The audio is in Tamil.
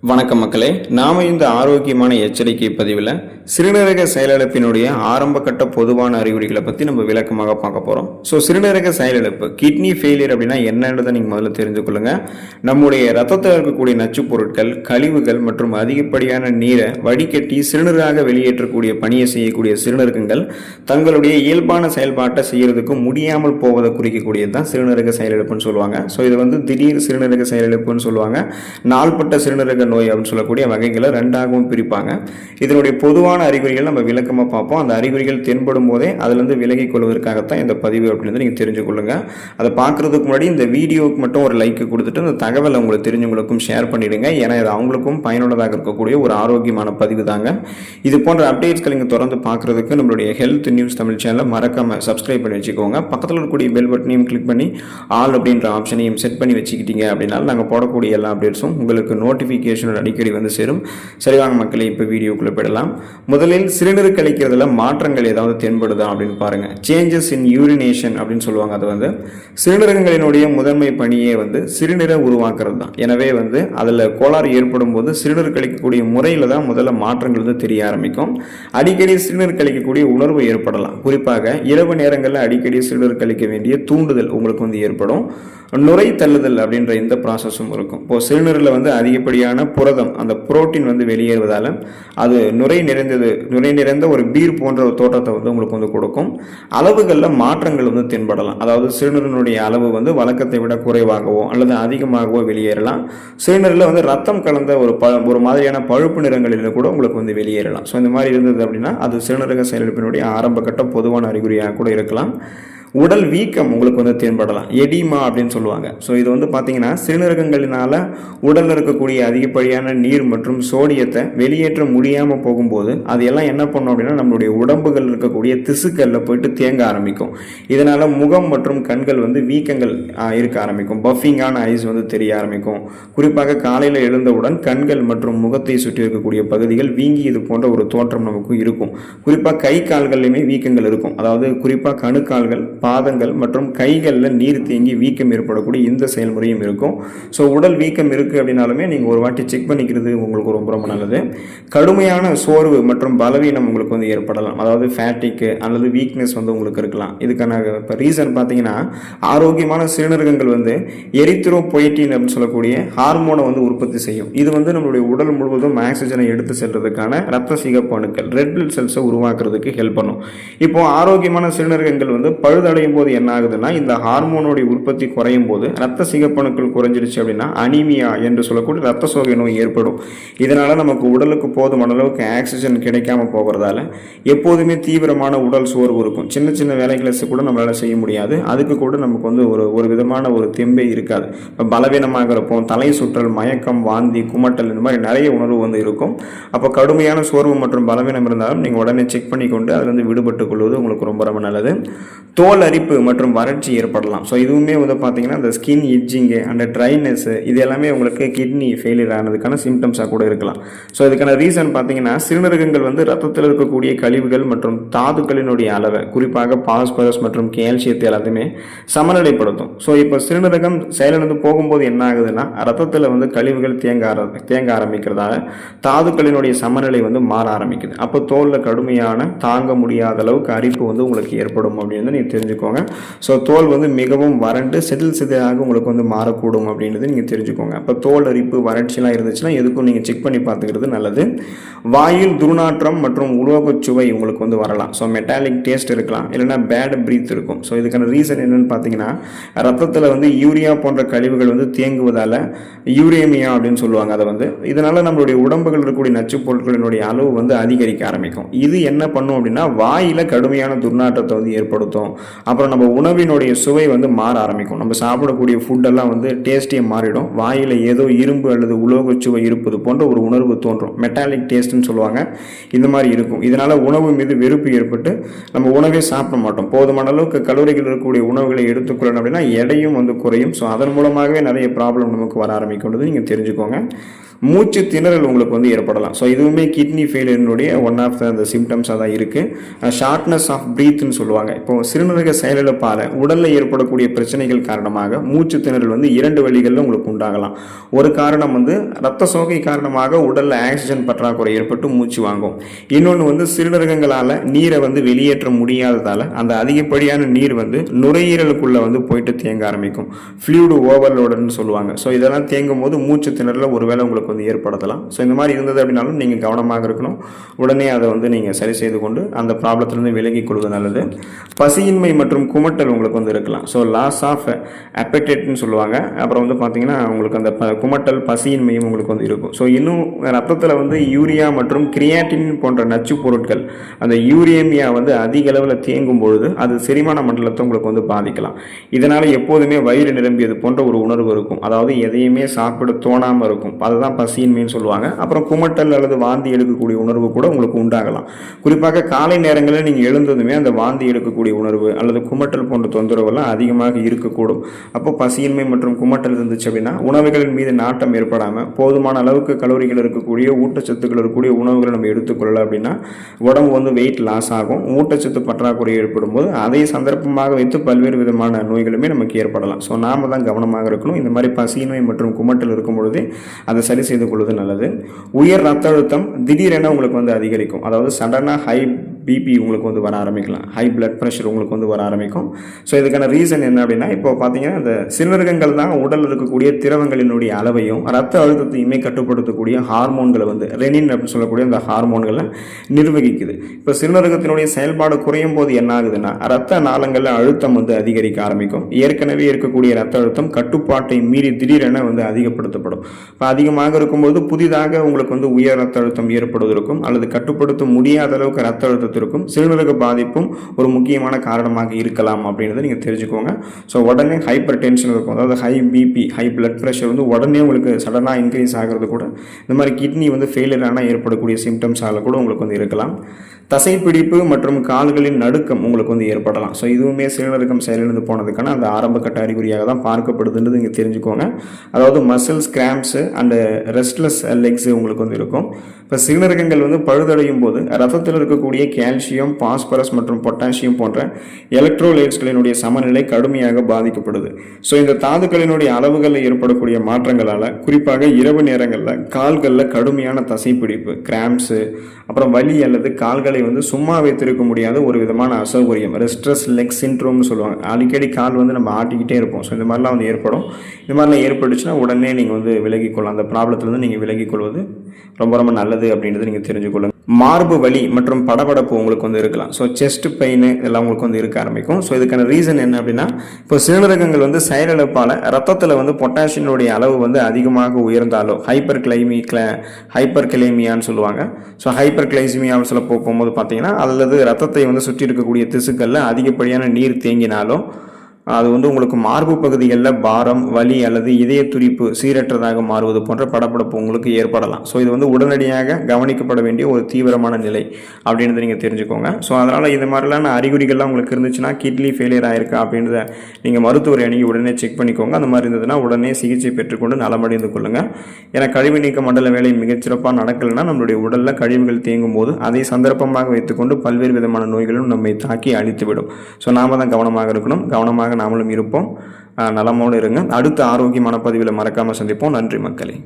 வணக்கம் மக்களே, நாம இந்த ஆரோக்கியமான எச்சரிக்கை பதிவில் சிறுநீரக செயலிழப்பினுடைய ஆரம்ப கட்ட பொதுவான அறிகுறிகளை பற்றி நம்ம விளக்கமாக பார்க்க போகிறோம். சிறுநீரக செயலிழப்பு கிட்னி ஃபெயிலியர் அப்படின்னா என்னன்றதை நீங்கள் முதல்ல தெரிந்து கொள்ளுங்க. நம்முடைய ரத்தத்தில் இருக்கக்கூடிய நச்சுப் பொருட்கள், கழிவுகள் மற்றும் அதிகப்படியான நீரை வடிகட்டி சிறுநீராக வெளியேற்றக்கூடிய பணியை செய்யக்கூடிய சிறுநீரகங்கள் தங்களுடைய இயல்பான செயல்பாட்டை செய்யறதுக்கு முடியாமல் போவதை குறிக்கக்கூடியது தான் சிறுநீரக செயலிழப்புன்னு சொல்லுவாங்க. இது திடீர் சிறுநீரக செயலிழப்புன்னு சொல்லுவாங்க. நாள்பட்ட சிறுநீரக நோய் அப்படின்னு சொல்லக்கூடிய வகைகளை ரெண்டாகவும் பிரிப்பாங்க. இதனுடைய பொதுவான அறிகுறிகள் நம்ம விளக்கமாக பார்ப்போம். அந்த அறிகுறிகள் தென்படும் போதே அதுலேருந்து விலகிக் கொள்வதற்காகத்தான் இந்த பதிவு அப்படின்னு நீங்கள் தெரிஞ்சு கொள்ளுங்க. அதை பார்க்கறதுக்கு முன்னாடி இந்த வீடியோவுக்கு மட்டும் ஒரு லைக் கொடுத்துட்டு இந்த தகவலை உங்களுக்கு தெரிஞ்சவங்களுக்கும் ஷேர் பண்ணிடுங்க. ஏன்னா இது அவங்களுக்கும் பயனுள்ளதாக இருக்கக்கூடிய ஒரு ஆரோக்கியமான பதிவு தாங்க. இது போன்ற அப்டேட்ஸ்கள் நீங்கள் தொடர்ந்து பார்க்கறதுக்கு நம்மளுடைய ஹெல்த் நியூஸ் தமிழ் சேனலை மறக்காம சப்ஸ்கிரைப் பண்ணி வச்சுக்கோங்க. பக்கத்தில் இருக்கக்கூடிய பெல் பட்டனையும் கிளிக் பண்ணி ஆல் அப்படின்ற ஆப்ஷனையும் செட் பண்ணி வச்சுக்கிட்டீங்க அப்படின்னா நாங்கள் போடக்கூடிய எல்லா அப்டேட்ஸும் உங்களுக்கு நோட்டிஃபிகேஷன் அடிக்கடி வந்து சேரும். சரி வாங்க மக்களே, இப்போ வீடியோக்குள்ள போயிடலாம். முதலில் சிறுநீர் கழிக்கிறதுல மாற்றங்கள் ஏதாவது தென்படுதா அப்படின்னு பாருங்க. சேஞ்சஸ் இன் யூரினேஷன் அப்படின்னு சொல்லுவாங்க. அது சிறுநீரகங்களினுடைய முதன்மை பணியே சிறுநீரை உருவாக்குறது தான். எனவே அதில் கோளாறு ஏற்படும் போது சிறுநீர் கழிக்கக்கூடிய முறையில் தான் முதல்ல மாற்றங்கள் தெரிய ஆரம்பிக்கும். அடிக்கடி சிறுநீர் கழிக்கக்கூடிய உணர்வு ஏற்படலாம். குறிப்பாக இரவு நேரங்களில் அடிக்கடி சிறுநீர் கழிக்க வேண்டிய தூண்டுதல் உங்களுக்கு ஏற்படும். நுரை தள்ளுதல் அப்படின்ற இந்த ப்ராசஸும் இருக்கும். இப்போ சிறுநீரில் அதிகப்படியான புரதம், அந்த புரோட்டீன் வெளியேறுவதால் அது நுரை நிறைந்த ஒரு பீர் போன்ற ஒரு தோற்றத்தை உங்களுக்கு கொடுக்கும். அளவுகளில் மாற்றங்கள் தென்படலாம். அதாவது சிறுநீரினுடைய அளவு வழக்கத்தை விட குறைவாகவோ அல்லது அதிகமாகவோ வெளியேறலாம். சிறுநீரில் ரத்தம் கலந்த ஒரு மாதிரியான பழுப்பு நிறங்களில் கூட உங்களுக்கு வெளியேறலாம். இந்த மாதிரி இருந்தது அப்படின்னா அது சிறுநீரக செயலிழப்பினுடைய ஆரம்ப கட்ட பொதுவான அறிகுறியாக கூட இருக்கலாம். உடல் வீக்கம் உங்களுக்கு தென்படலாம். எடிமா அப்படின்னு சொல்லுவாங்க. இது பார்த்தீங்கன்னா சிறுநீரகங்களினால உடலில் இருக்கக்கூடிய அதிகப்படியான நீர் மற்றும் சோடியத்தை வெளியேற்ற முடியாமல் போகும்போது அது எல்லாம் என்ன பண்ணும் அப்படின்னா நம்மளுடைய உடம்புகள் இருக்கக்கூடிய திசுக்களில் போயிட்டு தேங்க ஆரம்பிக்கும். இதனால முகம் மற்றும் கண்கள் வீக்கங்கள் இருக்க ஆரம்பிக்கும். பஃபிங்கான ஐஸ் தெரிய ஆரம்பிக்கும். குறிப்பாக காலையில் எழுந்தவுடன் கண்கள் மற்றும் முகத்தை சுற்றி இருக்கக்கூடிய பகுதிகள் வீங்கி இது போன்ற ஒரு தோற்றம் நமக்கு இருக்கும். குறிப்பாக கை கால்கள்லையுமே வீக்கங்கள் இருக்கும். அதாவது குறிப்பாக கணுக்கால்கள், பாதங்கள் மற்றும் கைகளில் நீர் தேங்கி வீக்கம் ஏற்படக்கூடிய இந்த செயல்முறையும் இருக்கும். உடல் வீக்கம் இருக்குது அப்படின்னாலுமே நீங்கள் ஒரு வாட்டி செக் பண்ணிக்கிறது உங்களுக்கு ரொம்ப ரொம்ப நல்லது. கடுமையான சோர்வு மற்றும் பலவீனம் உங்களுக்கு ஏற்படலாம். அதாவது ஃபேட்டிக்கு அல்லது வீக்னஸ் உங்களுக்கு இருக்கலாம். இதுக்கான இப்போ ரீசன் பார்த்தீங்கன்னா ஆரோக்கியமான சிறுநீரகங்கள் எரித்ரோபொயட்டின் அப்படின்னு சொல்லக்கூடிய ஹார்மோனை உற்பத்தி செய்யும். இது நம்மளுடைய உடல் முழுவதும் ஆக்சிஜனை எடுத்து செல்றதுக்கான ரத்த சிகப்பு அணுக்கள், ரெட் பிளட் செல்ஸை உருவாக்குறதுக்கு ஹெல்ப் பண்ணும். இப்போ ஆரோக்கியமான சிறுநீரகங்கள் பழுதடையும் போது என்ன ஆகுதுன்னா இந்த ஹார்மோனுடைய உற்பத்தி குறையும் போது ரத்த சிகப்பணுக்கள் குறைஞ்சிருச்சு அப்படின்னா அனீமியா என்று சொல்லக்கூடிய ரத்த சோகை நோய் ஏற்படும். இதனால நமக்கு உடலுக்கு போதுமான அளவுக்கு ஆக்சிஜன் கிடைக்காம போகிறதால எப்போதுமே தீவிரமான உடல் சோர்வு இருக்கும். சின்ன சின்ன வேலைகளை கூட நம்மளால செய்ய முடியாது. அதுக்கு கூட நமக்கு ஒரு விதமான ஒரு தெம்பே இருக்காது. பலவீனமாக இருப்போம். தலை சுற்றல், மயக்கம், வாந்தி, குமட்டல், இந்த மாதிரி நிறைய உணர்வு இருக்கும். அப்போ கடுமையான சோர்வு மற்றும் பலவீனம் இருந்தாலும் நீங்கள் உடனே செக் பண்ணிக்கொண்டு அதுலேருந்து விடுபட்டுக் கொள்வது உங்களுக்கு ரொம்ப ரொம்ப நல்லது. தோல் அரிப்பு மற்றும் வறட்சி ஏற்படலாம். இதுவுமே பார்த்தீங்கன்னா இந்த ஸ்கின் இட்ஜிங்கு அண்ட் ட்ரைனஸ் இது எல்லாமே உங்களுக்கு கிட்னி ஃபெயிலியர் ஆனதுக்கான சிம்டம்ஸாக கூட இருக்கலாம். இதுக்கான ரீசன் பார்த்தீங்கன்னா சிறுநீரகங்கள் ரத்தத்தில் இருக்கக்கூடிய கழிவுகள் மற்றும் தாதுக்களினுடைய அளவை, குறிப்பாக பாஸ்பரஸ் மற்றும் கால்சியத்தை எல்லாத்தையுமே சமநிலைப்படுத்தும். இப்போ சிறுநீரகம் செயலிழந்து போகும்போது என்ன ஆகுதுன்னா ரத்தத்தில் கழிவுகள் தேங்க ஆரம்பிக்கிறதால தாதுக்களினுடைய சமநிலை மாற ஆரம்பிக்குது. அப்போ தோலில் கடுமையான தாங்க முடியாத அளவுக்கு அரிப்பு உங்களுக்கு ஏற்படும் அப்படின்னு நீங்கள் தெரிஞ்சுக்கோங்க. தோல் மிகவும் வறண்டு செதில் சிதையாக உங்களுக்கு மாறக்கூடும் அப்படின்றது நீங்கள் தெரிஞ்சுக்கோங்க. அப்போ தோல் அரிப்பு, வறட்சிலாம் இருந்துச்சுன்னா எதுக்கும் நீங்கள் செக் பண்ணி பார்த்துக்கிறது நல்லது. வாயில் துர்நாற்றம் மற்றும் உலோகச் சுவை உங்களுக்கு வரலாம். மெட்டாலிக் டேஸ்ட் இருக்கலாம், இல்லைன்னா பேட் பிரீத் இருக்கும். இதுக்கான ரீசன் என்னன்னு பார்த்தீங்கன்னா ரத்தத்தில் யூரியா போன்ற கழிவுகள் தேங்குவதால் யூரேமியா அப்படின்னு சொல்லுவாங்க. அதை இதனால நம்மளுடைய உடம்புகள் இருக்கக்கூடிய நச்சு பொருட்களினுடைய அளவு அதிகரிக்க ஆரம்பிக்கும். இது என்ன பண்ணும் அப்படின்னா வாயில கடுமையான துர்நாற்றத்தை ஏற்படுத்தும். அப்புறம் நம்ம உணவினுடைய சுவை மாற ஆரம்பிக்கும். நம்ம சாப்பிடக்கூடிய ஃபுட்டெல்லாம் டேஸ்டியே மாறிடும். வாயில் ஏதோ இரும்பு அல்லது உலோக சுவை இருப்பது போன்ற ஒரு உணர்வு தோன்றும். மெட்டாலிக் டேஸ்ட்னு சொல்லுவாங்க. இந்த மாதிரி இருக்கும். இதனால உணவு மீது வெறுப்பு ஏற்பட்டு நம்ம உணவே சாப்பிட மாட்டோம். போதுமான அளவுக்கு கலோரிகள் இருக்கக்கூடிய உணவுகளை எடுத்துக்கொள்ளணும் அப்படின்னா எடையும் குறையும். அதன் மூலமாகவே நிறைய ப்ராப்ளம் நமக்கு வர ஆரம்பிக்கின்றது நீங்கள் தெரிஞ்சுக்கோங்க. மூச்சு திணறல் உங்களுக்கு ஏற்படலாம். இதுவுமே கிட்னி ஃபெயிலியரினுடைய ஒன் ஆஃப் த சிம்டம்ஸாக தான் இருக்குது. ஷார்ட்னஸ் ஆஃப் ப்ரீத்னு சொல்லுவாங்க. இப்போ சிறுநீரக சிறுநீரக செயலிழப்பால் உடலில் ஏற்படக்கூடிய பிரச்சனைகள் காரணமாக மூச்சு திணறல் வந்து 2 வழிகளில் உங்களுக்கு உண்டாகலாம். ஒரு காரணம் வந்து இரத்த சோகை காரணமாக உடலில் ஆக்சிஜன் பற்றாக்குறை ஏற்பட்டு மூச்சு வாங்கும். இன்னொன்று வந்து சிறுநீரகங்களால் நீரை வந்து வெளியேற்ற முடியாததால் அந்த அதிகப்படியான நீர் வந்து நுரையீரலுக்குள்ளே வந்து போயிட்டு தேங்க ஆரம்பிக்கும். ஃப்ளூயிடு ஓவர்லோடுன்னு சொல்லுவாங்க. ஸோ இதெல்லாம் தேங்கும் போது மூச்சு திணறல ஒருவேளை உங்களுக்கு வந்து ஏற்படுத்தலாம். ஸோ இந்த மாதிரி இருந்தது அப்படின்னாலும் நீங்கள் கவனமாக இருக்கணும். உடனே அதை வந்து நீங்கள் சரி செய்து கொண்டு அந்த ப்ராப்ளத்திலிருந்து விலகிக் கொள்வது நல்லது. பசியின்மை மற்றும் குமட்டல் உங்களுக்கு வந்து இருக்கலாம். ஸோ லாஸ் ஆஃப் அப்பெடைட்னு சொல்லுவாங்க. அப்புறம் வந்து பார்த்தீங்கன்னா உங்களுக்கு அந்த குமட்டல் பசியின்மையும் உங்களுக்கு வந்து இருக்கும். ஸோ இன்னும் ரத்தத்தில் வந்து யூரியா மற்றும் கிரியாட்டின் போன்ற நச்சு பொருட்கள் அந்த யூரேமியா வந்து அதிக அளவில் தேங்கும் பொழுது அது செரிமான மண்டலத்தை உங்களுக்கு வந்து பாதிக்கலாம். இதனால் எப்போதுமே வயிறு நிரம்பியது போன்ற ஒரு உணர்வு இருக்கும். அதாவது எதையுமே சாப்பிட தோணாமல் இருக்கும். அதுதான் பசியின்மைன்னு சொல்லுவாங்க. அப்புறம் குமட்டல் அல்லது வாந்தி எடுக்கக்கூடிய உணர்வு கூட உங்களுக்கு உண்டாகலாம். குறிப்பாக காலை நேரங்களில் நீங்கள் எழுந்ததுமே அந்த வாந்தி எடுக்கக்கூடிய உணர்வு அல்லது குமட்டல் போன்ற தொந்தரவுலாம் அதிகமாக இருக்கக்கூடும். அப்போ பசியின்மை மற்றும் குமட்டல் இருந்துச்சு அப்படின்னா உணவுகளின் மீது நாட்டம் ஏற்படாமல் போதுமான அளவுக்கு கலோரிகள் இருக்கக்கூடிய ஊட்டச்சத்துக்கள் இருக்கக்கூடிய உணவுகளை நம்ம எடுத்துக்கொள்ளலாம் அப்படின்னா உடம்பு வந்து வெயிட் லாஸ் ஆகும். ஊட்டச்சத்து பற்றாக்குறை ஏற்படும் போது அதை சந்தர்ப்பமாக வைத்து பல்வேறு விதமான நோய்களுமே நமக்கு ஏற்படலாம். ஸோ நாம தான் கவனமாக இருக்கணும். இந்த மாதிரி பசியின்மை மற்றும் குமட்டல் இருக்கும் பொழுது அதை சரி செய்து கொள்வது நல்லது. உயர் ரத்த அழுத்தம் திடீரென உங்களுக்கு வந்து அதிகரிக்கும். அதாவது சடனாக ஹை பிபி உங்களுக்கு வந்து வர ஆரம்பிக்கலாம். ஹை பிளட் ப்ரெஷர் உங்களுக்கு வந்து வர ஆரம்பிக்கும். ஸோ இதுக்கான ரீசன் என்ன அப்படின்னா இப்போ பார்த்தீங்கன்னா இந்த சிறுநீரகங்கள் தான் உடலில் இருக்கக்கூடிய திரவங்களினுடைய அளவையும் ரத்த அழுத்தத்தையுமே கட்டுப்படுத்தக்கூடிய ஹார்மோன்களை வந்து ரெனின் அப்படின்னு சொல்லக்கூடிய அந்த ஹார்மோன்களை நிர்வகிக்குது. இப்போ சிறுநீரகத்தினுடைய செயல்பாடு குறையும் போது என்ன ஆகுதுன்னா ரத்த நாளங்களில் அழுத்தம் வந்து அதிகரிக்க ஆரம்பிக்கும். ஏற்கனவே இருக்கக்கூடிய ரத்த அழுத்தம் கட்டுப்பாட்டை மீறி திடீரென வந்து அதிகப்படுத்தப்படும். இப்போ அதிகமாக இருக்கும்போது புதிதாக உங்களுக்கு வந்து உயர் ரத்த அழுத்தம் ஏற்படுவதற்கும் அல்லது கட்டுப்படுத்த முடியாத அளவுக்கு ரத்த அழுத்தத்திற்கும் சிறுநீரக பாதிப்பும் ஒரு முக்கியமான காரணமாக இருக்கலாம் அப்படின்றத நீங்கள் தெரிஞ்சுக்கோங்க. ஸோ உடனே ஹைப்பர் டென்ஷன் இருக்கும். அதாவது high BP high blood pressure வந்து உடனே உங்களுக்கு சடனாக இன்க்ரீஸ் ஆகிறது கூட இந்த மாதிரி கிட்னி வந்து ஃபெயிலியர் ஆனால் ஏற்படக்கூடிய சிம்டம்ஸால் கூட உங்களுக்கு வந்து இருக்கலாம். தசைப்பிடிப்பு மற்றும் கால்களின் நடுக்கம் உங்களுக்கு வந்து ஏற்படலாம். ஸோ இதுவுமே சிறுநீரகம் செயலிழந்து போனதுக்கான அந்த ஆரம்ப கட்ட அறிகுறியாக தான் பார்க்கப்படுதுன்றது நீங்கள் தெரிஞ்சுக்கோங்க. அதாவது மசில்ஸ் கிராம்ப்ஸு அண்டு ரெஸ்ட்லெஸ் லெக்ஸு உங்களுக்கு வந்து இருக்கும். இப்போ சிறுநீரகங்கள் வந்து பழுதடையும் போது ரத்தத்தில் இருக்கக்கூடிய கால்சியம், பாஸ்பரஸ் மற்றும் பொட்டாசியம் போன்ற எலக்ட்ரோலைட்ஸ்களினுடைய சமநிலை கடுமையாக பாதிக்கப்படுது. ஸோ இந்த தாதுக்களினுடைய அளவுகளில் ஏற்படக்கூடிய மாற்றங்களால் குறிப்பாக இரவு நேரங்களில் கால்களில் கடுமையான தசைப்பிடிப்பு, கிராம்ப்ஸு, அப்புறம் வலி அல்லது கால்களை வந்து சும்மா வைத்திருக்க முடியாத ஒரு விதமான அசௌகரியம், ரெஸ்ட்லெஸ் லெக் சிண்ட்ரோம்னு சொல்லுவாங்க. அடிக்கடி கால் வந்து நம்ம ஆட்டிக்கிட்டே இருப்போம். ஸோ இந்த மாதிரிலாம் வந்து ஏற்படும். இந்த மாதிரிலாம் ஏற்பட்டுச்சுன்னா உடனே நீங்கள் வந்து விலகிக்கொள்ளலாம். அந்த ப்ராப்ளத்துலேருந்து நீங்கள் விலகிக்கொள்வது ரொம்ப ரொம்ப நல்லது அப்படின்றத நீங்கள் தெரிஞ்சுக்கொள்ளுங்க. மார்பு வலி மற்றும் படபடப்பு உங்களுக்கு வந்து இருக்கலாம். ஸோ செஸ்ட் பெயின் இதெல்லாம் உங்களுக்கு வந்து இருக்க ஆரம்பிக்கும். ஸோ இதுக்கான ரீசன் என்ன அப்படின்னா இப்போ சிறுநீரகங்கள் வந்து செயலிழப்பால் ரத்தத்தில் வந்து பொட்டாசியனுடைய அளவு வந்து அதிகமாக உயர்ந்தாலோ ஹைப்பர் கிளைமியான்னு சொல்லுவாங்க. ஸோ ஹைப்பர் கிளைசிமியான்னு சொல்ல போகும்போது பார்த்தீங்கன்னா அல்லது ரத்தத்தை வந்து சுற்றி இருக்கக்கூடிய திசுக்களில் அதிகப்படியான நீர் தேங்கினாலோ அது வந்து உங்களுக்கு மார்பு பகுதிகளில் பாரம், வலி அல்லது இதய துடிப்பு சீரற்றதாக மாறுவது போன்ற படபடப்பு உங்களுக்கு ஏற்படலாம். ஸோ இது வந்து உடனடியாக கவனிக்கப்பட வேண்டிய ஒரு தீவிரமான நிலை அப்படின்றத நீங்கள் தெரிஞ்சுக்கோங்க. ஸோ அதனால் இது மாதிரிலான அறிகுறிகள்லாம் உங்களுக்கு இருந்துச்சுன்னா கிட்னி ஃபெயிலியர் ஆயிருக்கா அப்படின்றத நீங்கள் மருத்துவரை அணுகி உடனே செக் பண்ணிக்கோங்க. அந்த மாதிரி இருந்ததுன்னா உடனே சிகிச்சை பெற்றுக்கொண்டு நலமடைந்து கொள்ளுங்கள். ஏன்னா கழிவு நீக்க மண்டல வேலை மிகச்சிறப்பாக நடக்கலைன்னா நம்மளுடைய உடலில் கழிவுகள் தேங்கும் போது அதை சந்தர்ப்பமாக வைத்துக்கொண்டு பல்வேறு விதமான நோய்களும் நம்மை தாக்கி அழித்துவிடும். ஸோ நாம தான் கவனமாக இருக்கணும். கவனமாக நாமளும் இருப்போம். நலமோடு இருங்க. அடுத்த ஆரோக்கியமான பதிவில் மறக்காமல் சந்திப்போம். நன்றி மக்களே.